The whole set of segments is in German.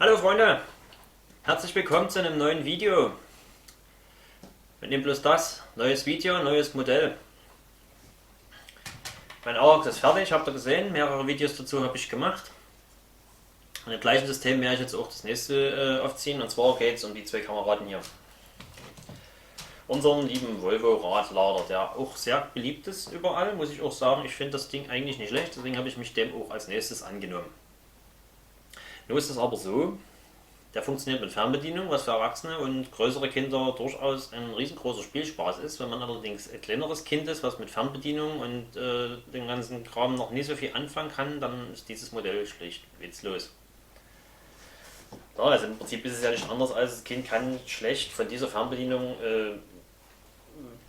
Hallo Freunde, herzlich willkommen zu einem neuen Video. Wir nehmen bloß das, neues Video, neues Modell. Mein AUX ist fertig, habt ihr gesehen, mehrere Videos dazu habe ich gemacht. An dem gleichen System werde ich jetzt auch das nächste aufziehen, und zwar geht es um die zwei Kameraden hier. Unseren lieben Volvo Radlader, der auch sehr beliebt ist überall, muss ich auch sagen. Ich finde das Ding eigentlich nicht schlecht, deswegen habe ich mich dem auch als nächstes angenommen. Nun ist es aber so, der funktioniert mit Fernbedienung, was für Erwachsene und größere Kinder durchaus ein riesengroßer Spielspaß ist. Wenn man allerdings ein kleineres Kind ist, was mit Fernbedienung und dem ganzen Kram noch nie so viel anfangen kann, dann ist dieses Modell schlicht witzlos. Ja, also im Prinzip ist es ja nicht anders, als das Kind kann schlecht von dieser Fernbedienung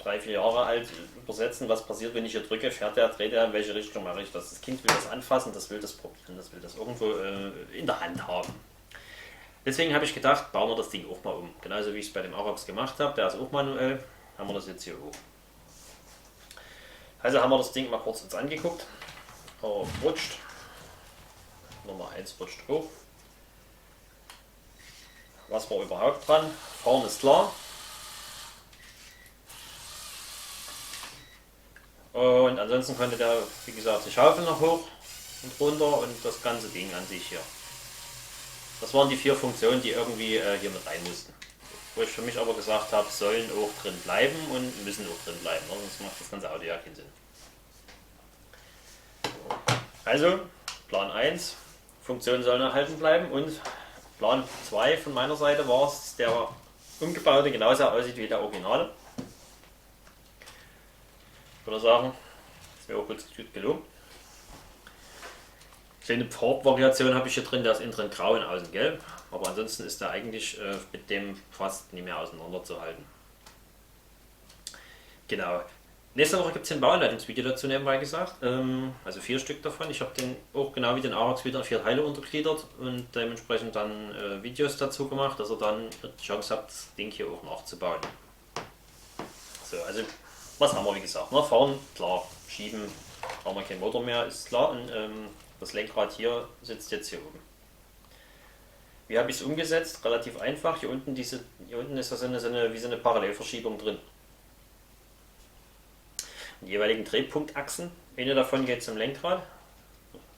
3, 4 Jahre alt übersetzen, was passiert, wenn ich hier drücke, fährt er, dreht er, in welche Richtung mache ich das. Das Kind will das anfassen, das will das probieren, das will das irgendwo in der Hand haben. Deswegen habe ich gedacht, bauen wir das Ding auch mal um. Genauso wie ich es bei dem Arox gemacht habe, der ist auch manuell, haben wir das jetzt hier hoch. Also haben wir das Ding mal kurz uns angeguckt. Rutscht. Nummer 1 rutscht hoch. Was war überhaupt dran? Fahren ist klar. Und ansonsten konnte der, wie gesagt, die Schaufel noch hoch und runter und das ganze Ding an sich hier. Das waren die 4 Funktionen, die irgendwie hier mit rein mussten. Wo ich für mich aber gesagt habe, sollen auch drin bleiben und müssen auch drin bleiben, sonst macht das ganze Auto ja keinen Sinn. Also, Plan 1, Funktionen sollen erhalten bleiben, und Plan 2 von meiner Seite war es, der umgebaute genauso aussieht wie der Originale. Ich würde sagen, ist mir auch gut gelungen. Kleine Farbvariation habe ich hier drin, der ist innen drin grau und außen gelb, aber ansonsten ist der eigentlich mit dem fast nicht mehr auseinanderzuhalten. Genau. Nächste Woche gibt es ein Bauanleitungsvideo dazu, nebenbei gesagt. Also 4 Stück davon. Ich habe den auch genau wie den Arox wieder in 4 Teile untergliedert und dementsprechend dann Videos dazu gemacht, dass ihr dann die Chance habt, das Ding hier auch nachzubauen. So, also was haben wir wie gesagt? Ne? Fahren, klar, schieben, haben wir keinen Motor mehr, ist klar. Und das Lenkrad hier sitzt jetzt hier oben. Wie habe ich es umgesetzt? Relativ einfach. Hier unten ist das wie so eine Parallelverschiebung drin. Die jeweiligen Drehpunktachsen, eine davon geht zum Lenkrad.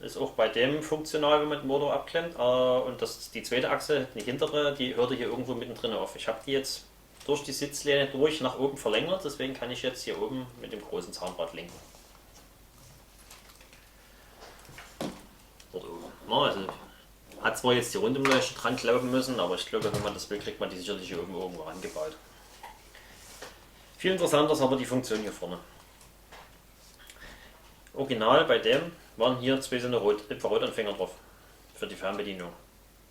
Ist auch bei dem funktional, wenn man den Motor abklemmt. Und die zweite Achse, die hintere, die hörte hier irgendwo mittendrin auf. Ich habe die jetzt durch die Sitzlehne durch nach oben verlängert, deswegen kann ich jetzt hier oben mit dem großen Zahnrad lenken. Dort oben. Na, also hat zwar jetzt die Rundumleuchte dran glauben müssen, aber ich glaube, wenn man das will, kriegt man die sicherlich hier oben irgendwo angebaut. Viel interessanter ist aber die Funktion hier vorne. Original bei dem waren hier 2 so eine Infrarotanfänger drauf für die Fernbedienung.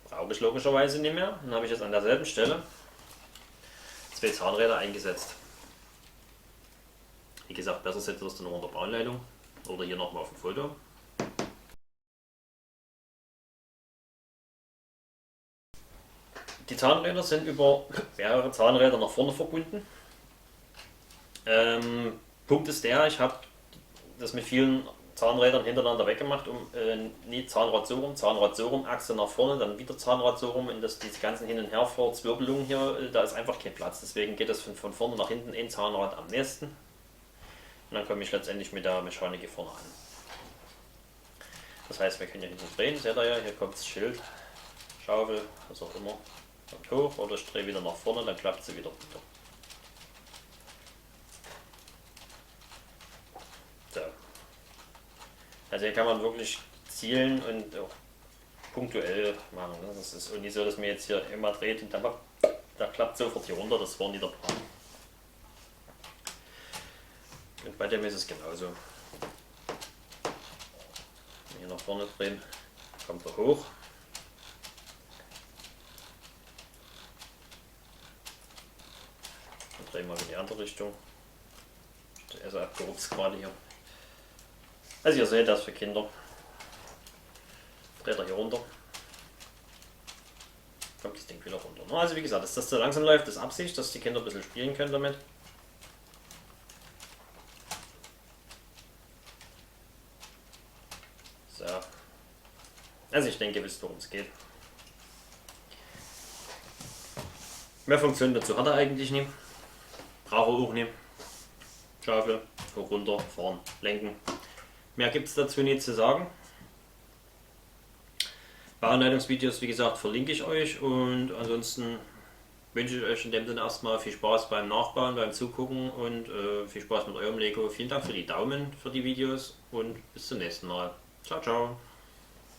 Brauche ich logischerweise nicht mehr. Dann habe ich jetzt an derselben Stelle 2 Zahnräder eingesetzt. Wie gesagt, besser seht ihr das dann noch unter Bauanleitung oder hier nochmal auf dem Foto. Die Zahnräder sind über mehrere Zahnräder nach vorne verbunden. Punkt ist der, ich habe das mit vielen Zahnrädern hintereinander weggemacht, um nie Zahnrad so rum, Achse nach vorne, dann wieder Zahnrad so rum, und diese ganzen Hin- und Herverzwirbelungen hier, da ist einfach kein Platz. Deswegen geht das von vorne nach hinten ein Zahnrad am nächsten. Und dann komme ich letztendlich mit der Mechanik hier vorne an. Das heißt, wir können hier hinten drehen, seht ihr ja, hier kommt das Schild, Schaufel, was auch immer, kommt hoch, oder ich drehe wieder nach vorne, dann klappt sie wieder runter. So. Also hier kann man wirklich zielen und auch punktuell machen. Das ist nicht so, dass man jetzt hier immer dreht und dann da klappt sofort hier runter, das war nie der Plan. Und bei dem ist es genauso. Hier nach vorne drehen, kommt er hoch. Dann drehen wir in die andere Richtung. Der ist abgerupft gerade hier. Also ihr seht das für Kinder. Dreht er hier runter. Kommt das Ding wieder runter. Also wie gesagt, dass das so langsam läuft, ist Absicht, dass die Kinder ein bisschen spielen können damit. So. Also ich denke, ihr wisst, worum es geht. Mehr Funktionen dazu hat er eigentlich nicht. Braucht er auch nicht. Schaufel, hoch runter, fahren, lenken. Mehr gibt es dazu nicht zu sagen. Bauanleitungsvideos, wie gesagt, verlinke ich euch und ansonsten wünsche ich euch in dem Sinne erstmal viel Spaß beim Nachbauen, beim Zugucken und viel Spaß mit eurem Lego. Vielen Dank für die Daumen für die Videos und bis zum nächsten Mal. Ciao, ciao.